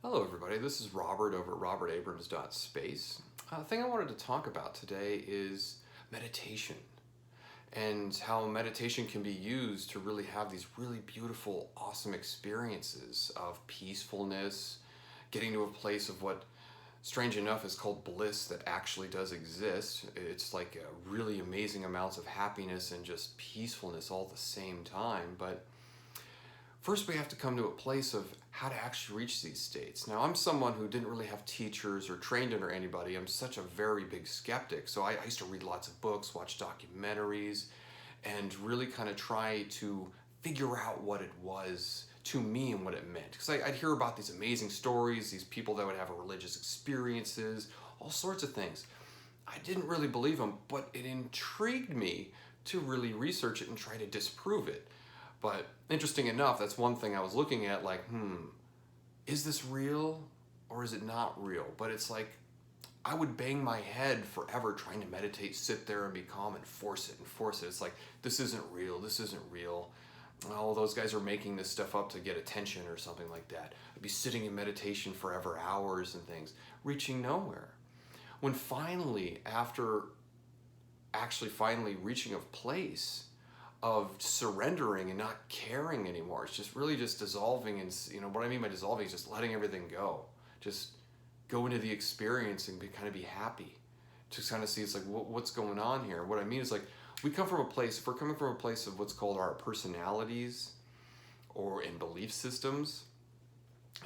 Hello everybody, this is Robert over at robertabrams.space. The thing I wanted to talk about today is meditation and how meditation can be used to really have these really beautiful, awesome experiences of peacefulness, getting to a place of what, strange enough, is called bliss that actually does exist. It's like really amazing amounts of happiness and just peacefulness all at the same time, but first, we have to come to a place of how to actually reach these states. Now, I'm someone who didn't really have teachers or trained under anybody. I'm such a very big skeptic. So I used to read lots of books, watch documentaries, and really kind of try to figure out what it was to me and what it meant. Because I'd hear about these amazing stories, these people that would have religious experiences, all sorts of things. I didn't really believe them, but it intrigued me to really research it and try to disprove it. But interesting enough, that's one thing I was looking at, like, is this real or is it not real? But it's like I would bang my head forever trying to meditate, sit there and be calm and force it and force it. It's like, this isn't real, this isn't real. Oh, those guys are making this stuff up to get attention or something like that. I'd be sitting in meditation forever, hours and things, reaching nowhere. When finally, after finally reaching a place of surrendering and not caring anymore. It's just really just dissolving, and what I mean by dissolving is just letting everything go. Just go into the experience and kind of be happy. Just kind of see it's like what's going on here. What I mean is, like, we come from a place. If we're coming from a place of what's called our personalities or in belief systems,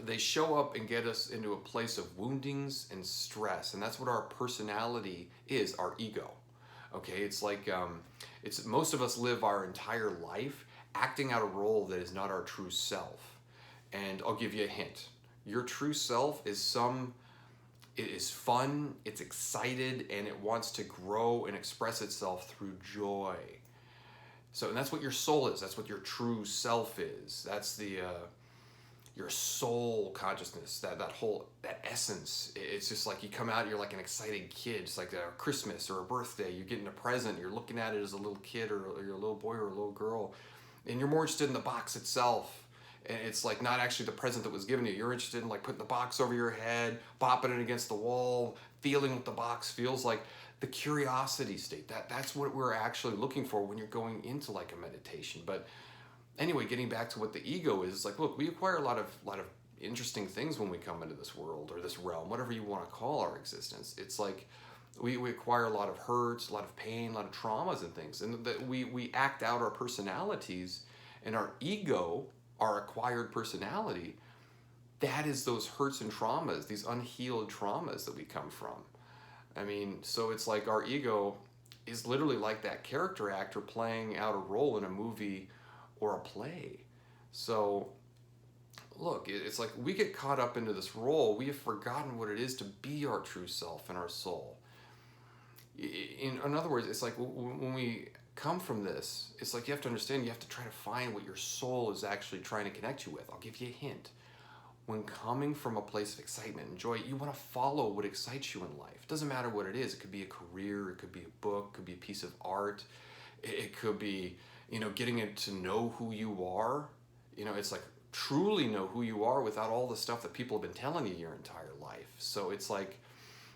they show up and get us into a place of woundings and stress, and that's what our personality is, our ego. Okay, it's like it's most of us live our entire life acting out a role that is not our true self. And I'll give you a hint. Your true self is it is fun, it's excited, and it wants to grow and express itself through joy. So, and that's what your soul is. That's what your true self is. That's your soul consciousness, that essence. It's just like you come out, you're like an excited kid. It's like a Christmas or a birthday, you're getting a present, you're looking at it as a little kid or you're a little boy or a little girl, and you're more interested in the box itself. And it's like not actually the present that was given you. You're interested in like putting the box over your head, bopping it against the wall, feeling what the box feels like. The curiosity state, that's what we're actually looking for when you're going into like a meditation. But anyway, getting back to what the ego is, like, look, we acquire a lot of interesting things when we come into this world or this realm, whatever you want to call our existence. It's like we acquire a lot of hurts, a lot of pain, a lot of traumas and things, and that we act out our personalities, and our ego, our acquired personality, that is those hurts and traumas, these unhealed traumas that we come from. I mean, so it's like our ego is literally like that character actor playing out a role in a movie or a play. So look, it's like we get caught up into this role. We have forgotten what it is to be our true self and our soul. In other words, it's like when we come from this, it's like you have to understand, you have to try to find what your soul is actually trying to connect you with. I'll give you a hint. When coming from a place of excitement and joy, you want to follow what excites you in life. It doesn't matter what it is. It could be a career, it could be a book, it could be a piece of art, it could be, getting it to know who you are. It's like truly know who you are without all the stuff that people have been telling you your entire life. So it's like,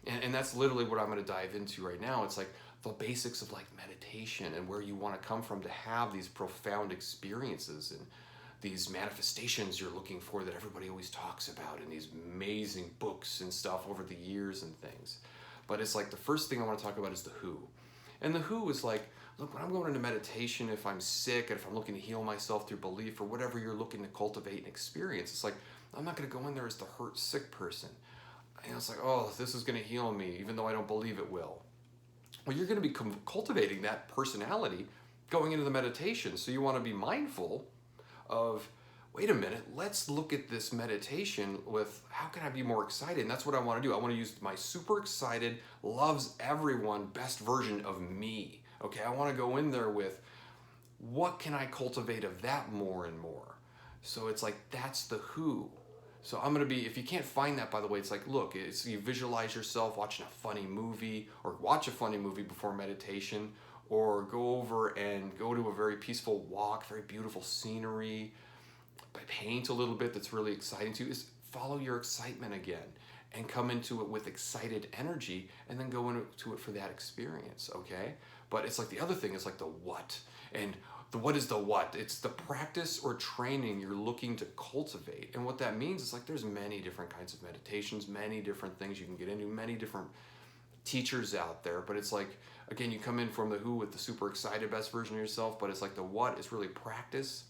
and that's literally what I'm going to dive into right now. It's like the basics of like meditation and where you want to come from to have these profound experiences and these manifestations you're looking for that everybody always talks about in these amazing books and stuff over the years and things. But it's like the first thing I want to talk about is the who. And the who is like, look, when I'm going into meditation, if I'm sick, and if I'm looking to heal myself through belief or whatever you're looking to cultivate and experience, it's like, I'm not going to go in there as the hurt, sick person. And it's like, oh, this is going to heal me, even though I don't believe it will. Well, you're going to be cultivating that personality going into the meditation. So you want to be mindful of, wait a minute, let's look at this meditation with how can I be more excited? And that's what I want to do. I want to use my super excited, loves everyone, best version of me. Okay, I want to go in there with what can I cultivate of that more and more. So it's like, that's the who. So I'm going to be, if you can't find that, by the way, it's like, look, it's you visualize yourself watching a funny movie, or watch a funny movie before meditation, or go over and go to a very peaceful walk, very beautiful scenery, paint a little bit that's really exciting to you. Is follow your excitement again and come into it with excited energy and then go into it for that experience, okay? But it's like the other thing is like the what. And the what is the what? It's the practice or training you're looking to cultivate. And what that means is like there's many different kinds of meditations, many different things you can get into, many different teachers out there. But it's like, again, you come in from the who with the super excited best version of yourself, but it's like the what is really practice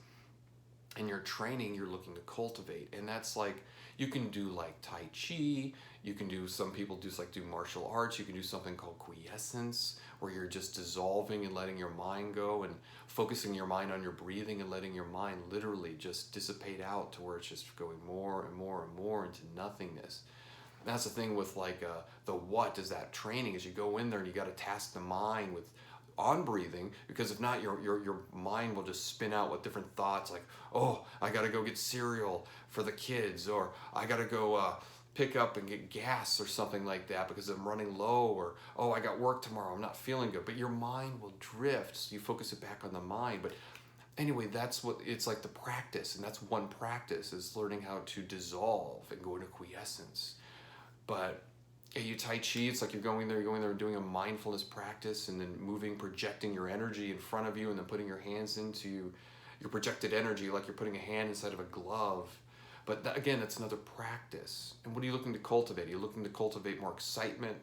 and your training you're looking to cultivate. And that's like, you can do like Tai Chi, you can do, some people do martial arts, you can do something called quiescence, where you're just dissolving and letting your mind go and focusing your mind on your breathing and letting your mind literally just dissipate out to where it's just going more and more and more into nothingness. And that's the thing with like the what is that training, is you go in there and you got to task the mind with on breathing, because if not, your mind will just spin out with different thoughts like, oh, I gotta go get cereal for the kids, or I gotta go pick up and get gas or something like that because I'm running low, or oh, I got work tomorrow, I'm not feeling good. But your mind will drift, so you focus it back on the mind. But anyway, that's what it's like, the practice, and that's one practice, is learning how to dissolve and go into quiescence. But you Tai Chi, it's like you're going there and doing a mindfulness practice, and then moving, projecting your energy in front of you, and then putting your hands into your projected energy like you're putting a hand inside of a glove. But that, again, that's another practice. And what are you looking to cultivate? Are you looking to cultivate more excitement,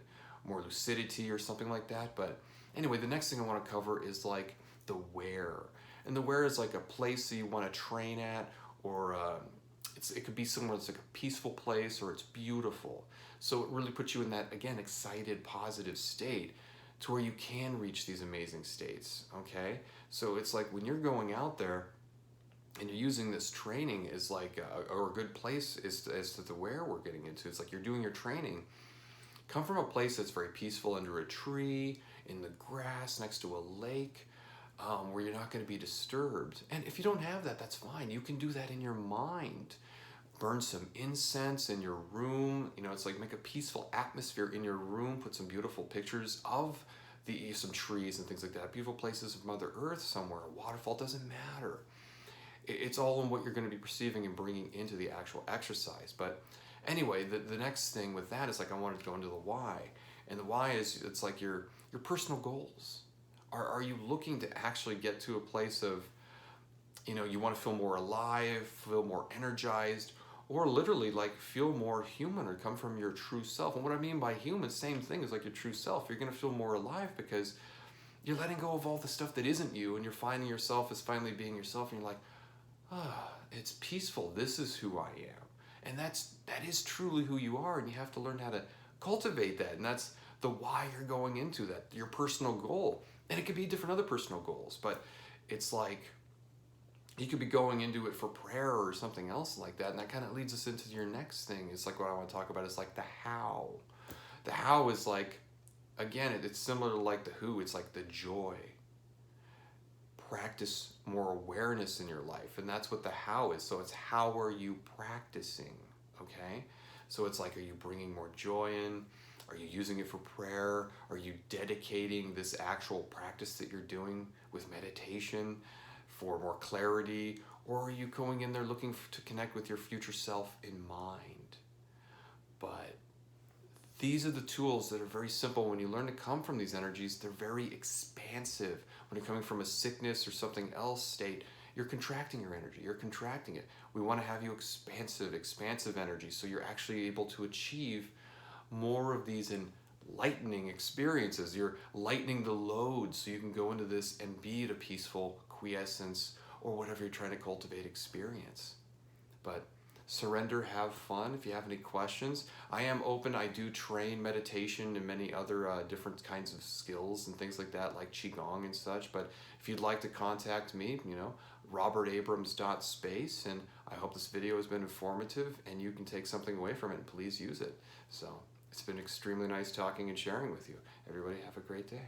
more lucidity, or something like that? But anyway, the next thing I want to cover is like the where. And the where is like a place that you want to train at, or it could be somewhere that's like a peaceful place, or it's beautiful. So it really puts you in that, again, excited, positive state to where you can reach these amazing states, okay? So it's like when you're going out there and you're using this training as like, or a good place as to the where we're getting into. It's like you're doing your training. Come from a place that's very peaceful, under a tree, in the grass, next to a lake, where you're not going to be disturbed. And if you don't have that, that's fine. You can do that in your mind. Burn some incense in your room. You know, it's like make a peaceful atmosphere in your room. Put some beautiful pictures of some trees and things like that. Beautiful places of Mother Earth somewhere. A waterfall, doesn't matter. It's all in what you're going to be perceiving and bringing into the actual exercise. But anyway, the next thing with that is like I wanted to go into the why. And the why is, it's like your personal goals. Are you looking to actually get to a place of, you know, you want to feel more alive, feel more energized, or literally like feel more human, or come from your true self? And what I mean by human, same thing as like your true self. You're going to feel more alive because you're letting go of all the stuff that isn't you, and you're finding yourself as finally being yourself, and you're like, ah, it's peaceful. This is who I am. And that is truly who you are, and you have to learn how to cultivate that. And that's the why you're going into that, your personal goal. And it could be different other personal goals, but it's like you could be going into it for prayer or something else like that. And that kind of leads us into your next thing. It's like what I want to talk about is like the how. The how is like, again, it's similar to like the who. It's like the joy. Practice more awareness in your life, and that's what the how is. So it's how are you practicing, okay? So it's like, are you bringing more joy in? Are you using it for prayer? Are you dedicating this actual practice that you're doing with meditation for more clarity? Or are you going in there looking to connect with your future self in mind? But these are the tools that are very simple. When you learn to come from these energies, they're very expansive. When you're coming from a sickness or something else state, you're contracting your energy, you're contracting it. We want to have you expansive energy, so you're actually able to achieve more of these enlightening experiences. You're lightening the load so you can go into this and be at a peaceful quiescence or whatever you're trying to cultivate experience. But surrender, have fun. If you have any questions, I am open. I do train meditation and many other different kinds of skills and things like that, like Qigong and such. But if you'd like to contact me, you know, robertabrams.space. And I hope this video has been informative and you can take something away from it, and please use it. So it's been extremely nice talking and sharing with you. Everybody have a great day.